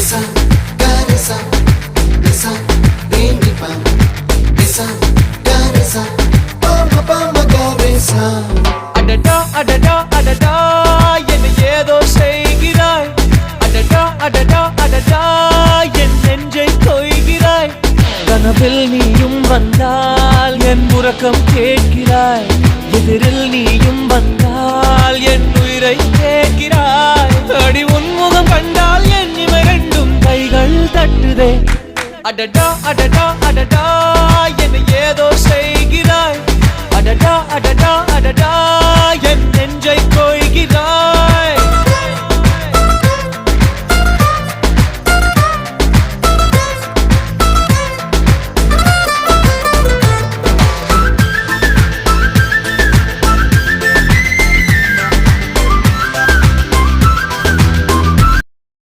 Nisa, Garisa, Nisa, Ninipa, Nisa, Garisa, Pama Pama Garisa. Adada, adada, adada, என்னை ஏதோ செய்கிறாய். Adada, adada, adada, என் நெஞ்சை கொய்கிறாய். கனவில் நீயும் வந்தால் என் உறக்கம் கேட்கிறாய். எதிரில் நீயும் வந்தால் என் உயிரை கேட்கிறாய். அடி உன்முகம் கண்டால் என் இமை ரெண்டும் கைகள் தட்டுதே. அடடா அடடா அடடா என்னை ஏதோ செய்கிறாய். அடடா அடடா அடடா என் நெஞ்சை கொய்கிறாய்.